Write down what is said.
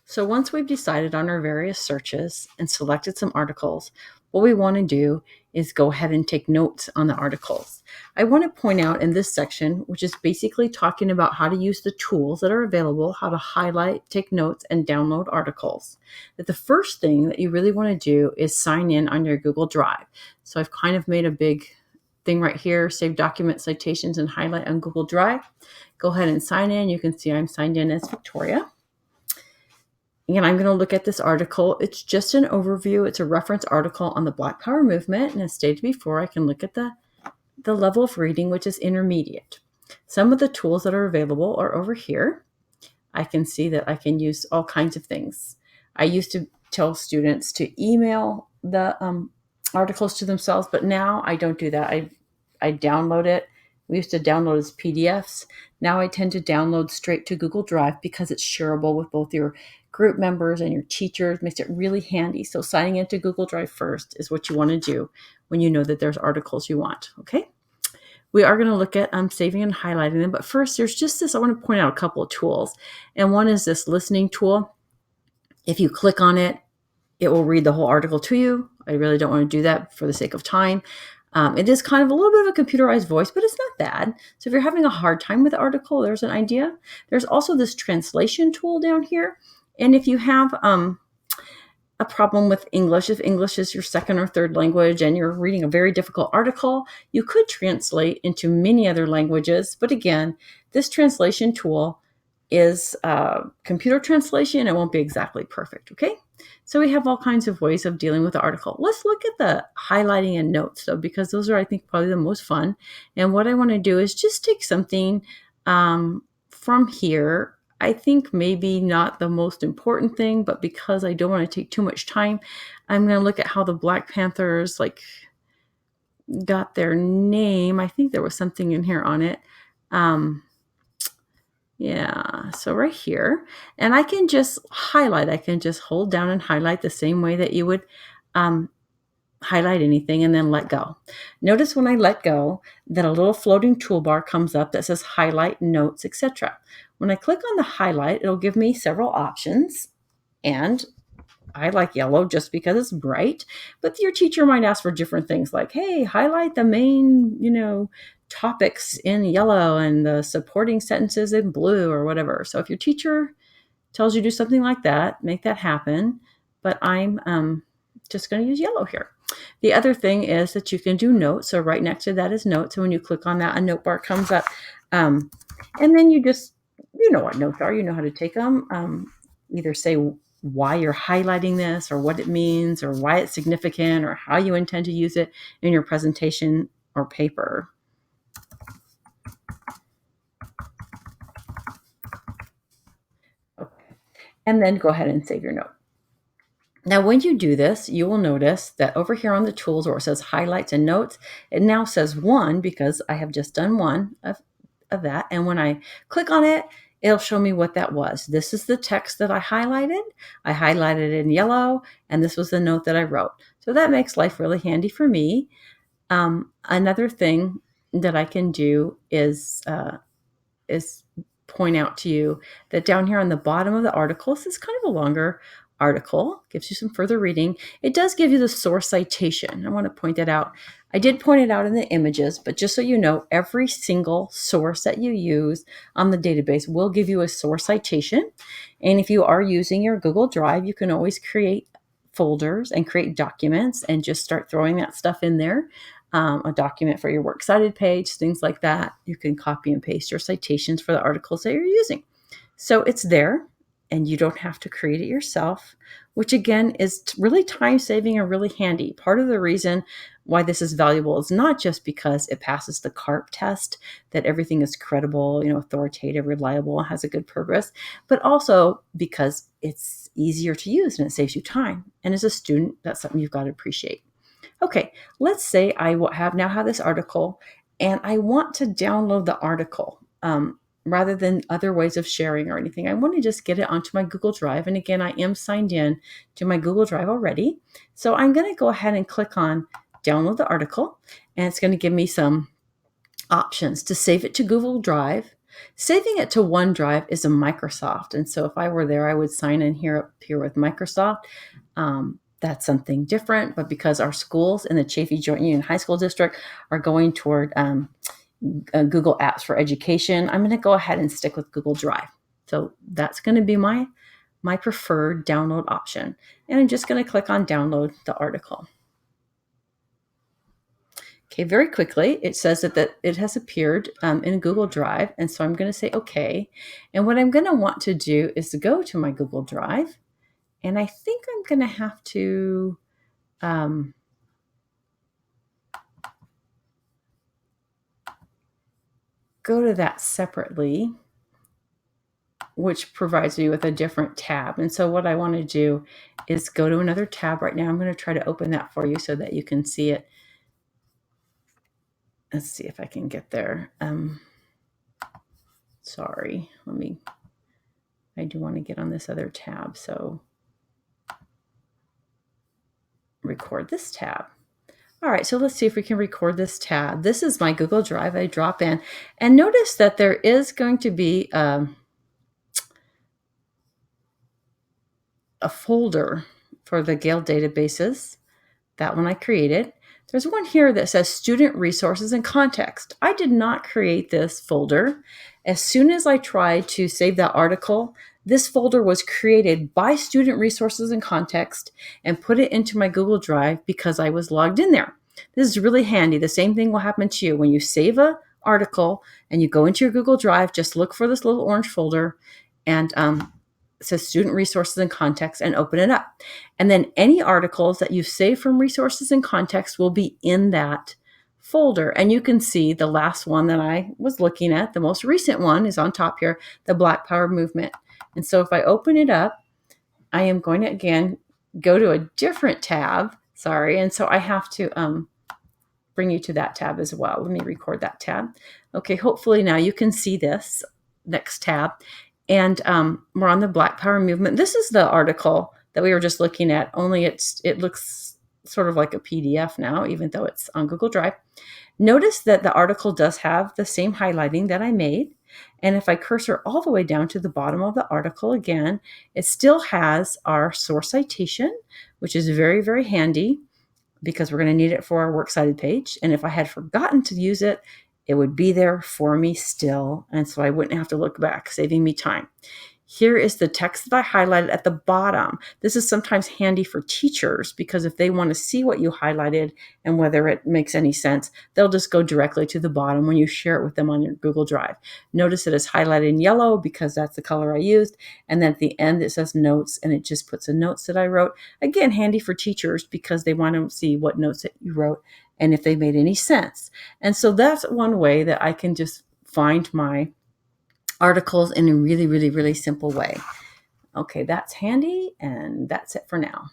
So once we've decided on our various searches and selected some articles, what we want to do is go ahead and take notes on the articles. I want to point out in this section, which is basically talking about how to use the tools that are available, how to highlight, take notes, and download articles, that the first thing that you really want to do is sign in on your Google Drive. So I've kind of made a big thing right here, save document citations and highlight on Google Drive. Go ahead and sign in. You can see I'm signed in as Victoria. And I'm going to look at this article. It's just an overview. It's a reference article on the Black Power movement. And as stated before, I can look at the level of reading, which is intermediate. Some of the tools that are available are over here. I can see that I can use all kinds of things. I used to tell students to email the articles to themselves, but now I don't do that. I download it. We used to download as PDFs. Now I tend to download straight to Google Drive because it's shareable with both your group members and your teachers. Makes it really handy. So signing into Google Drive first is what you want to do when you know that there's articles you want. Okay. We are going to look at saving and highlighting them. But first, there's just this, I want to point out a couple of tools. And one is this listening tool. If you click on it, it will read the whole article to you. I really don't want to do that for the sake of time. It is kind of a little bit of a computerized voice, but it's not bad. So if you're having a hard time with the article, there's an idea. There's also this translation tool down here. And if you have a problem with English, if English is your second or third language and you're reading a very difficult article, you could translate into many other languages. But again, this translation tool is computer translation. It won't be exactly perfect, okay? So we have all kinds of ways of dealing with the article. Let's look at the highlighting and notes, though, because those are, I think, probably the most fun. And what I want to do is just take something from here. I think maybe not the most important thing, but because I don't want to take too much time, I'm going to look at how the Black Panthers got their name. I think there was something in here on it. Yeah, so right here, and I can just highlight. I can just hold down and highlight the same way that you would highlight anything and then let go. Notice when I let go that a little floating toolbar comes up that says highlight, notes, etc. When I click on the highlight, it'll give me several options, and I like yellow just because it's bright, but your teacher might ask for different things like, hey, highlight the main, topics in yellow and the supporting sentences in blue or whatever. So if your teacher tells you to do something like that, make that happen. But I'm just going to use yellow here. The other thing is that you can do notes. So right next to that is notes. So when you click on that, a note bar comes up. And then you know what notes are. You know how to take them. Either say why you're highlighting this or what it means or why it's significant or how you intend to use it in your presentation or paper. Okay. And then go ahead and save your note. Now, when you do this, you will notice that over here on the tools where it says highlights and notes, it now says 1 because I have just done one of that. And when I click on it, it'll show me what that was. This is the text that I highlighted. I highlighted it in yellow, and this was the note that I wrote. So that makes life really handy for me. Another thing that I can do is point out to you that down here on the bottom of the article, this is kind of a longer article, gives you some further reading. It does give you the source citation. I want to point that out. I did point it out in the images, but just so you know, every single source that you use on the database will give you a source citation. And if you are using your Google Drive, you can always create folders and create documents and just start throwing that stuff in there. A document for your works cited page, things like that. You can copy and paste your citations for the articles that you're using. So it's there, and you don't have to create it yourself, which again is really time-saving and really handy. Part of the reason why this is valuable is not just because it passes the CARP test, that everything is credible, authoritative, reliable, has a good purpose, but also because it's easier to use and it saves you time. And as a student, that's something you've got to appreciate. Okay, let's say I now have this article and I want to download the article rather than other ways of sharing or anything. I want to just get it onto my Google Drive. And again, I am signed in to my Google Drive already. So I'm going to go ahead and click on download the article, and it's going to give me some options to save it to Google Drive, Saving it to OneDrive is a Microsoft. And so if I were there, I would sign in here up here with Microsoft. That's something different, but because our schools in the Chaffee Joint Union High School District are going toward Google Apps for Education, I'm going to go ahead and stick with Google Drive. So that's going to be my preferred download option. And I'm just going to click on download the article. Okay, very quickly, it says that it has appeared in Google Drive. And so I'm going to say okay. And what I'm going to want to do is to go to my Google Drive. And I think I'm going to have to go to that separately, which provides me with a different tab. And so what I want to do is go to another tab right now. I'm going to try to open that for you so that you can see it. Let's see if I can get there. Sorry, I do want to get on this other tab. So record this tab. All right, so let's see if we can record this tab. This is my Google Drive. I drop in and notice that there is going to be a folder for the Gale databases. That one I created. There's one here that says Student Resources and Context. I did not create this folder. As soon as I tried to save that article, this folder was created by Student Resources and Context and put it into my Google Drive because I was logged in there. This is really handy. The same thing will happen to you. When you save an article and you go into your Google Drive, just look for this little orange folder and it says Student Resources and Context and open it up. And then any articles that you save from Resources and Context will be in that folder. And you can see the last one that I was looking at, the most recent one is on top here, the Black Power movement. And so if I open it up, I am going to, again, go to a different tab. Sorry. And so I have to bring you to that tab as well. Let me record that tab. Okay, hopefully now you can see this next tab. And we're on the Black Power movement. This is the article that we were just looking at, only it looks sort of like a PDF now, even though it's on Google Drive. Notice that the article does have the same highlighting that I made. And if I cursor all the way down to the bottom of the article again, it still has our source citation, which is very, very handy because we're going to need it for our works cited page. And if I had forgotten to use it, it would be there for me still. And so I wouldn't have to look back, saving me time. Here is the text that I highlighted at the bottom. This is sometimes handy for teachers because if they want to see what you highlighted and whether it makes any sense, they'll just go directly to the bottom when you share it with them on your Google Drive. Notice it is highlighted in yellow because that's the color I used. And then at the end, it says notes and it just puts the notes that I wrote. Again, handy for teachers because they want to see what notes that you wrote and if they made any sense. And so that's one way that I can just find my articles in a really, really, really simple way. Okay, that's handy, and that's it for now.